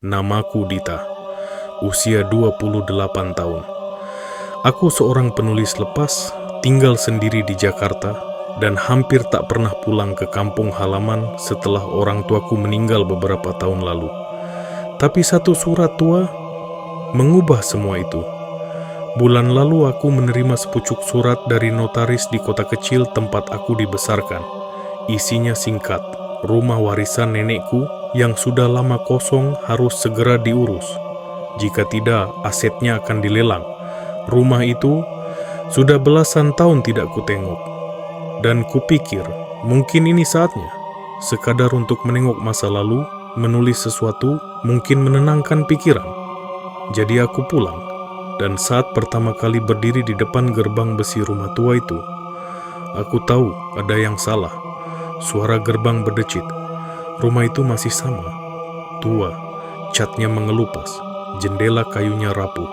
Namaku Dita, usia 28 tahun. Aku seorang penulis lepas, tinggal sendiri di Jakarta, dan hampir tak pernah pulang ke kampung halaman setelah orang tuaku meninggal beberapa tahun lalu. Tapi satu surat tua mengubah semua itu. Bulan lalu aku menerima sepucuk surat dari notaris di kota kecil tempat aku dibesarkan. Isinya singkat, rumah warisan nenekku yang sudah lama kosong harus segera diurus. Jika tidak, asetnya akan dilelang. Rumah itu sudah belasan tahun tidak kutengok. Dan kupikir, mungkin ini saatnya. Sekadar untuk menengok masa lalu, menulis sesuatu, mungkin menenangkan pikiran. Jadi aku pulang. Dan saat pertama kali berdiri di depan gerbang besi rumah tua itu, aku tahu ada yang salah. Suara gerbang berdecit. Rumah itu masih sama, tua, catnya mengelupas, jendela kayunya rapuh,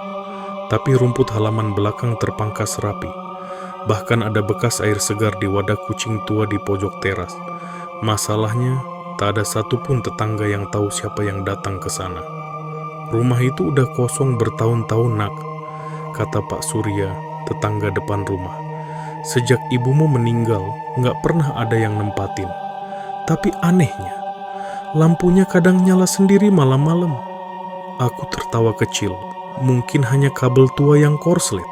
tapi rumput halaman belakang terpangkas rapi. Bahkan ada bekas air segar di wadah kucing tua di pojok teras. Masalahnya, tak ada satupun tetangga yang tahu siapa yang datang ke sana. Rumah itu udah kosong bertahun-tahun, nak, kata Pak Surya, tetangga depan rumah. Sejak ibumu meninggal, nggak pernah ada yang nempatin. Tapi anehnya, lampunya kadang nyala sendiri malam-malam. Aku tertawa kecil, mungkin hanya kabel tua yang korslet.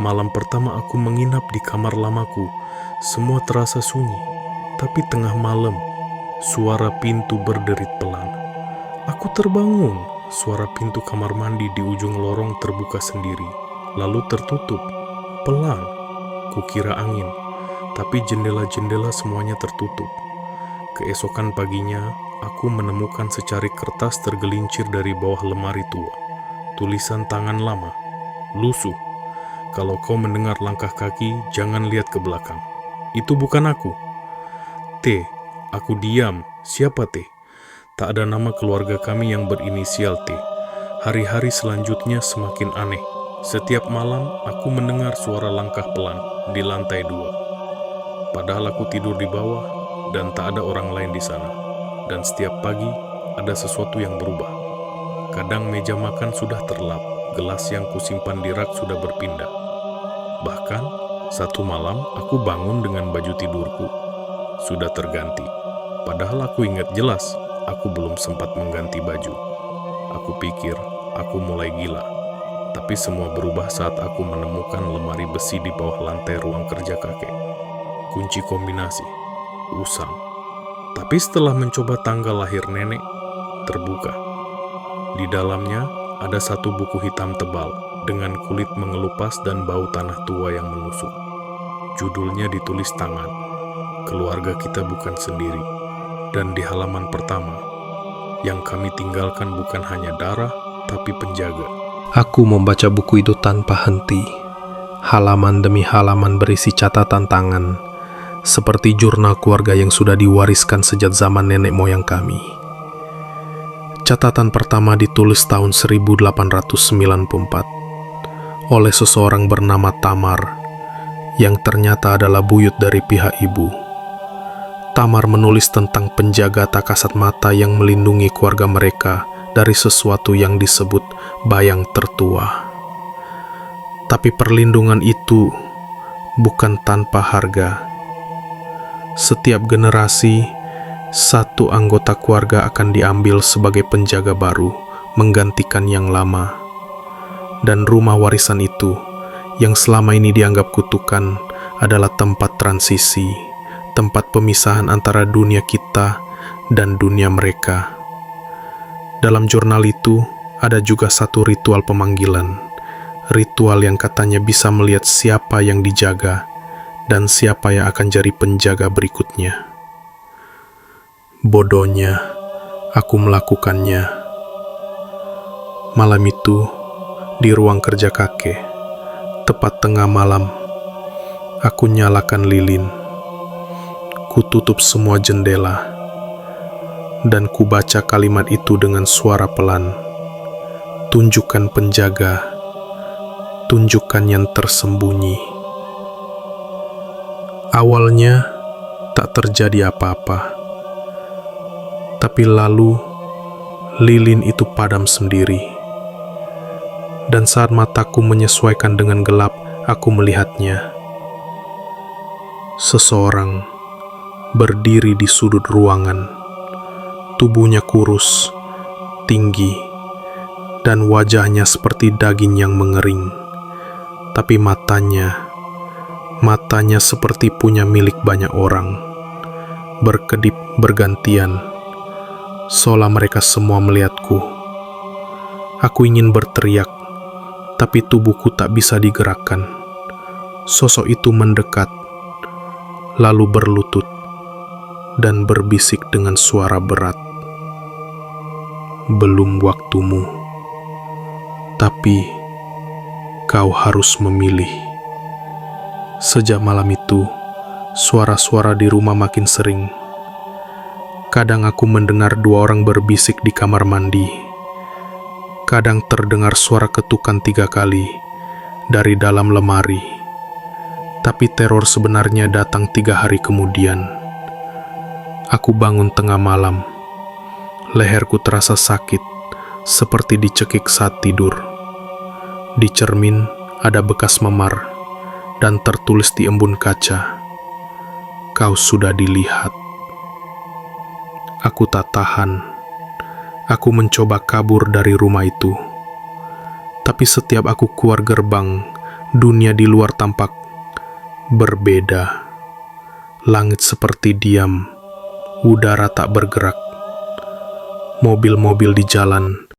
Malam pertama aku menginap di kamar lamaku, semua terasa sunyi. Tapi tengah malam, suara pintu berderit pelan. Aku terbangun, suara pintu kamar mandi di ujung lorong terbuka sendiri, lalu tertutup, pelan. Kukira angin, tapi jendela-jendela semuanya tertutup. Keesokan paginya, aku menemukan secarik kertas tergelincir dari bawah lemari tua. Tulisan tangan lama, lusuh. Kalau kau mendengar langkah kaki, jangan lihat ke belakang. Itu bukan aku. T. Aku diam. Siapa T? Tak ada nama keluarga kami yang berinisial T. Hari-hari selanjutnya semakin aneh. Setiap malam, aku mendengar suara langkah pelan di lantai 2. Padahal aku tidur di bawah dan tak ada orang lain di sana. Dan setiap pagi, ada sesuatu yang berubah. Kadang meja makan sudah terlap, gelas yang kusimpan di rak sudah berpindah. Bahkan, satu malam aku bangun dengan baju tidurku sudah terganti. Padahal aku ingat jelas, aku belum sempat mengganti baju. Aku pikir, aku mulai gila. Tapi semua berubah saat aku menemukan lemari besi di bawah lantai ruang kerja kakek. Kunci kombinasi, usang. Tapi setelah mencoba tanggal lahir nenek, terbuka. Di dalamnya ada satu buku hitam tebal dengan kulit mengelupas dan bau tanah tua yang menusuk. Judulnya ditulis tangan, keluarga kita bukan sendiri. Dan di halaman pertama, yang kami tinggalkan bukan hanya darah, tapi penjaga. Aku membaca buku itu tanpa henti. Halaman demi halaman berisi catatan tangan, seperti jurnal keluarga yang sudah diwariskan sejak zaman nenek moyang kami. Catatan pertama ditulis tahun 1894 oleh seseorang bernama Tamar, yang ternyata adalah buyut dari pihak ibu. Tamar menulis tentang penjaga tak kasat mata yang melindungi keluarga mereka dari sesuatu yang disebut bayang tertua. Tapi perlindungan itu bukan tanpa harga. Setiap generasi, satu anggota keluarga akan diambil sebagai penjaga baru, menggantikan yang lama. Dan rumah warisan itu, yang selama ini dianggap kutukan, adalah tempat transisi, tempat pemisahan antara dunia kita dan dunia mereka. Dalam jurnal itu, ada juga satu ritual pemanggilan. Ritual yang katanya bisa melihat siapa yang dijaga dan siapa yang akan jadi penjaga berikutnya. Bodohnya, aku melakukannya. Malam itu, di ruang kerja kakek, tepat tengah malam, aku nyalakan lilin. Kututup semua jendela. Dan kubaca kalimat itu dengan suara pelan. Tunjukkan penjaga, tunjukkan yang tersembunyi. Awalnya tak terjadi apa-apa. Tapi lalu lilin itu padam sendiri. Dan saat mataku menyesuaikan dengan gelap, aku melihatnya. Seseorang berdiri di sudut ruangan. Tubuhnya kurus, tinggi, dan wajahnya seperti daging yang mengering. Tapi matanya seperti punya milik banyak orang, berkedip bergantian, seolah mereka semua melihatku. Aku ingin berteriak, tapi tubuhku tak bisa digerakkan. Sosok itu mendekat, lalu berlutut, dan berbisik dengan suara berat. Belum waktumu, tapi kau harus memilih. Sejak malam itu, suara-suara di rumah makin sering. Kadang aku mendengar dua orang berbisik di kamar mandi. Kadang terdengar suara ketukan 3 kali dari dalam lemari. Tapi teror sebenarnya datang 3 hari kemudian. Aku bangun tengah malam. Leherku terasa sakit, seperti dicekik saat tidur. Di cermin ada bekas memar, dan tertulis di embun kaca, "Kau sudah dilihat." Aku tak tahan. Aku mencoba kabur dari rumah itu. Tapi setiap aku keluar gerbang, dunia di luar tampak berbeda. Langit seperti diam, udara tak bergerak. Mobil-mobil di jalan